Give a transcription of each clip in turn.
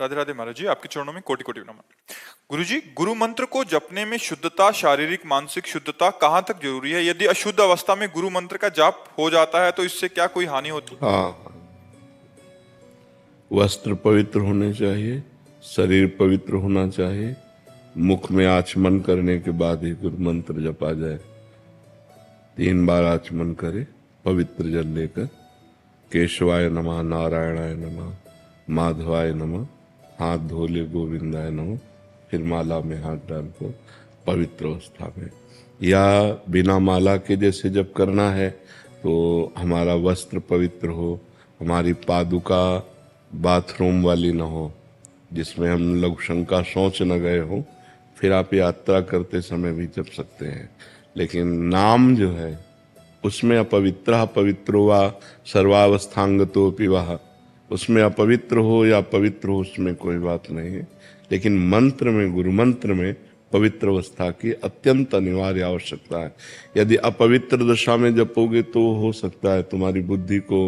राधे राधे महाराज जी, आपके चरणों में कोटि कोटि नमन। गुरु जी, गुरु मंत्र को जपने में शुद्धता, शारीरिक मानसिक शुद्धता कहाँ तक जरूरी है? यदि अशुद्ध अवस्था में गुरु मंत्र का जाप हो जाता है तो इससे क्या कोई हानि होती? हाँ, वस्त्र पवित्र होने चाहिए, शरीर पवित्र होना चाहिए। मुख में आचमन करने के बाद ही गुरु मंत्र जपा जाए। 3 बार आचमन करे पवित्र जल लेकर। केशवाय नमः, नारायणाय नमः, माधवाय नमः, हाथ धोले गोविंदाय नमः, फिर माला में हाथ डाल को पवित्र अवस्था में, या बिना माला के जैसे जब करना है तो हमारा वस्त्र पवित्र हो, हमारी पादुका बाथरूम वाली न हो जिसमें हम लघुशंका शौच न गए हो, फिर आप यात्रा करते समय भी जप सकते हैं। लेकिन नाम जो है उसमें अपवित्र पवित्रो वा सर्वावस्थांगतो पिवाह, उसमें अपवित्र हो या पवित्र हो उसमें कोई बात नहीं है। लेकिन मंत्र में, गुरु मंत्र में पवित्र अवस्था की अत्यंत अनिवार्य आवश्यकता है। यदि अपवित्र दशा में जपोगे तो हो सकता है तुम्हारी बुद्धि को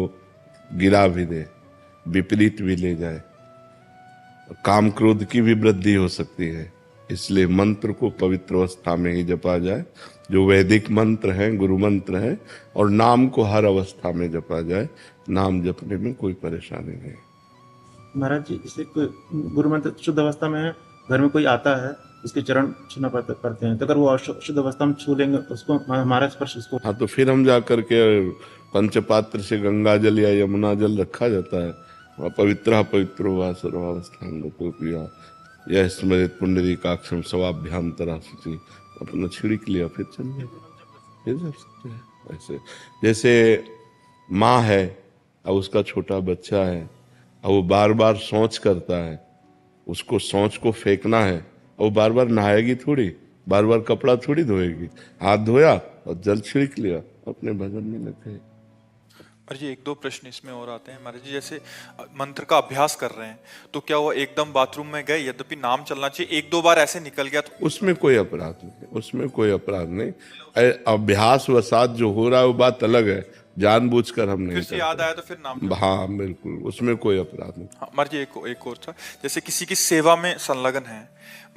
गिरा भी दे, विपरीत भी ले जाए, काम क्रोध की भी वृद्धि हो सकती है। इसलिए मंत्र को पवित्र अवस्था में ही जपा जाए, जो वैदिक मंत्र हैं, गुरु मंत्र हैं, और नाम को हर अवस्था में जपा जाए। नाम जपने में कोई परेशानी नहीं। महाराज जी, इसे गुरु मंत्र शुद्ध अवस्था में है, घर में कोई आता है उसके चरण छूना पड़ते हैं, तो अगर वो शुद्ध अवस्था में छू लेंगे तो उसको हमारा स्पर्श उसको, हाँ, तो फिर हम जा करके पंचपात्र से गंगा जल या यमुना जल रखा जाता है। वह पवित्र पवित्रो वा सर्वावस्थांगतो पिया, यह स्मृत पुंडरीकाक्षम स्वाभ्यांतरा शुचि, अपना छिड़क लिया फिर चल गया, फिर जा सकते हैं। ऐसे जैसे माँ है और उसका छोटा बच्चा है और वो बार बार शौच करता है, उसको शौच को फेंकना है और वो बार बार नहाएगी थोड़ी, बार बार कपड़ा थोड़ी धोएगी। हाथ धोया और जल छिड़क लिया, अपने भजन में लगे। महाराज जी, एक दो प्रश्न इसमें और आते हैं। महाराज जी, जैसे मंत्र का अभ्यास कर रहे हैं तो क्या वो एकदम बाथरूम में गए, यद्यपि नाम चलना चाहिए, एक दो बार ऐसे निकल गया तो उसमें कोई अपराध नहीं, उसमें कोई अपराध नहीं। अभ्यास वसात जो हो रहा है वो बात अलग है, जानबूझकर हम नहीं फिर से याद आया तो फिर नाम। हाँ बिल्कुल, उसमें कोई अपराध नहीं। हाँ महाराज जी, एक और था, जैसे किसी की सेवा में संलग्न है,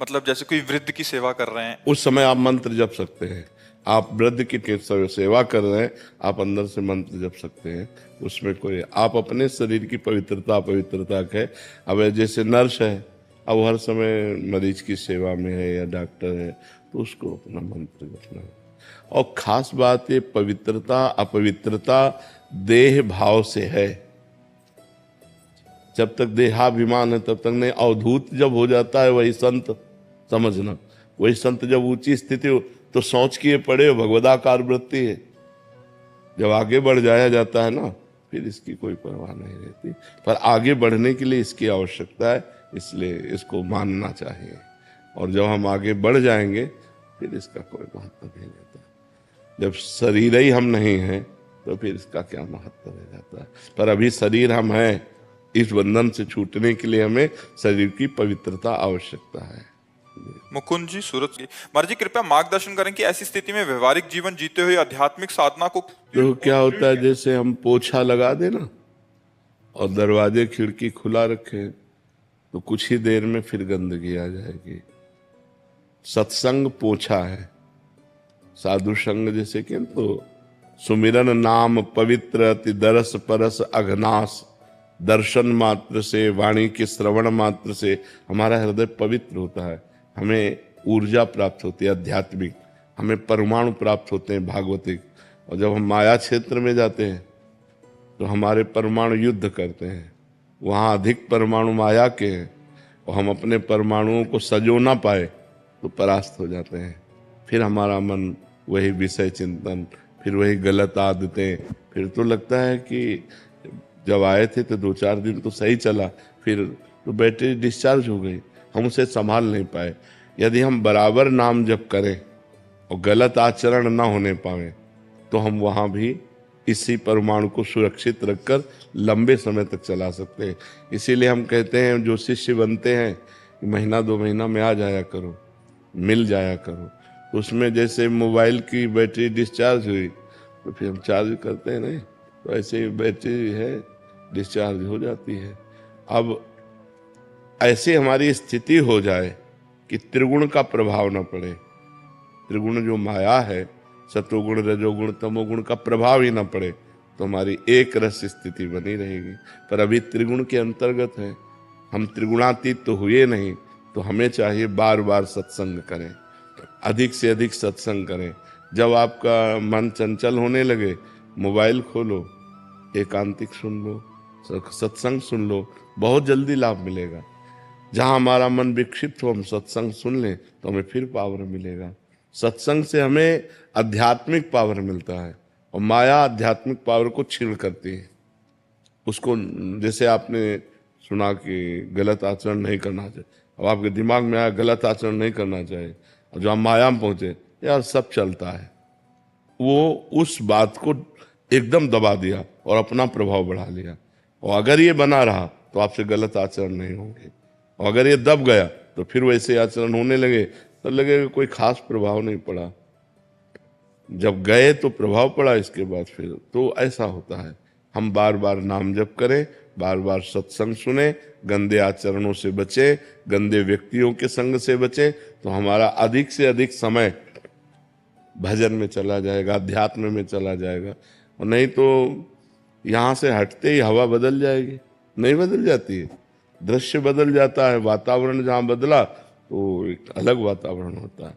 मतलब जैसे कोई वृद्ध की सेवा कर रहे हैं, उस समय आप मंत्र जप सकते हैं। आप वृद्ध की सेवा कर रहे हैं, आप अंदर से मंत्र जप सकते हैं, उसमें कोई, आप अपने शरीर की पवित्रता है। अब जैसे नर्स है, अब हर समय मरीज की सेवा में है या डॉक्टर है, तो उसको अपना मंत्र जपना है। और खास बात ये पवित्रता अपवित्रता देह भाव से है। जब तक देहाभिमान है तब तक नहीं। अवधूत जब हो जाता है वही संत समझना, वही संत जब ऊंची स्थिति हो तो सोच किए पड़े हो, भगवदाकार वृत्ति है। जब आगे बढ़ जाया जाता है ना, फिर इसकी कोई परवाह नहीं रहती। पर आगे बढ़ने के लिए इसकी आवश्यकता है, इसलिए इसको मानना चाहिए। और जब हम आगे बढ़ जाएंगे फिर इसका कोई महत्व नहीं रहता। जब शरीर ही हम नहीं हैं तो फिर इसका क्या महत्व रह जाता है। पर अभी शरीर हम हैं, इस बंधन से छूटने के लिए हमें शरीर की पवित्रता आवश्यकता है। मुकुंद जी, सूरत जी, महाराज जी कृपया मार्गदर्शन करें कि ऐसी स्थिति में व्यवहारिक जीवन जीते हुए आध्यात्मिक साधना को तो क्या होता है, जैसे हम पोछा लगा देना और दरवाजे खिड़की खुला रखे तो कुछ ही देर में फिर गंदगी आ जाएगी। सत्संग पोछा है, साधु संग जैसे कि तो सुमिरन नाम पवित्र अति दरस परस अघनाश, दर्शन मात्र से, वाणी के श्रवण मात्र से हमारा हृदय पवित्र होता है। हमें ऊर्जा प्राप्त होती है आध्यात्मिक, हमें परमाणु प्राप्त होते हैं भागवतिक। और जब हम माया क्षेत्र में जाते हैं तो हमारे परमाणु युद्ध करते हैं, वहाँ अधिक परमाणु माया के हैं और हम अपने परमाणुओं को सजो ना पाए तो परास्त हो जाते हैं। फिर हमारा मन वही विषय चिंतन, फिर वही गलत आदतें, फिर तो लगता है कि जब आए थे तो 2-4 दिन तो सही चला, फिर तो बैटरी डिस्चार्ज हो गई, हम उसे संभाल नहीं पाए। यदि हम बराबर नाम जप करें और गलत आचरण ना होने पाए तो हम वहाँ भी इसी परमाणु को सुरक्षित रखकर लंबे समय तक चला सकते हैं। इसीलिए हम कहते हैं जो शिष्य बनते हैं, महीना 2 महीना में आ जाया करो, मिल जाया करो। उसमें जैसे मोबाइल की बैटरी डिस्चार्ज हुई तो फिर हम चार्ज करते हैं नहीं, तो ऐसे ही बैटरी है डिस्चार्ज हो जाती है। अब ऐसी हमारी स्थिति हो जाए कि त्रिगुण का प्रभाव न पड़े। त्रिगुण जो माया है, सतोगुण रजोगुण तमोगुण का प्रभाव ही न पड़े, तो हमारी एक रस स्थिति बनी रहेगी। पर अभी त्रिगुण के अंतर्गत है, हम त्रिगुणातीत तो हुए नहीं, तो हमें चाहिए बार बार सत्संग करें, अधिक से अधिक सत्संग करें। जब आपका मन चंचल होने लगे, मोबाइल खोलो, एकांतिक सुन लो, सत्संग सुन लो, बहुत जल्दी लाभ मिलेगा। जहां हमारा मन विक्षिप्त हो, हम सत्संग सुन लें तो हमें फिर पावर मिलेगा। सत्संग से हमें आध्यात्मिक पावर मिलता है, और माया आध्यात्मिक पावर को छीण करती है। उसको, जैसे आपने सुना कि गलत आचरण नहीं करना चाहिए, अब आपके दिमाग में आया गलत आचरण नहीं करना चाहिए, और जो आप माया में पहुंचे, यार सब चलता है, वो उस बात को एकदम दबा दिया और अपना प्रभाव बढ़ा लिया। और अगर ये बना रहा तो आपसे गलत आचरण नहीं होंगे, और अगर ये दब गया तो फिर वैसे आचरण होने लगे, तो लगेगा कोई खास प्रभाव नहीं पड़ा। जब गए तो प्रभाव पड़ा, इसके बाद फिर तो ऐसा होता है। हम बार बार नाम जप करें, बार बार सत्संग सुने, गंदे आचरणों से बचे, गंदे व्यक्तियों के संग से बचे, तो हमारा अधिक से अधिक समय भजन में चला जाएगा, अध्यात्म में चला जाएगा। और नहीं तो यहाँ से हटते ही हवा बदल जाएगी, नहीं बदल जाती है, दृश्य बदल जाता है। वातावरण जहाँ बदला तो एक अलग वातावरण होता है।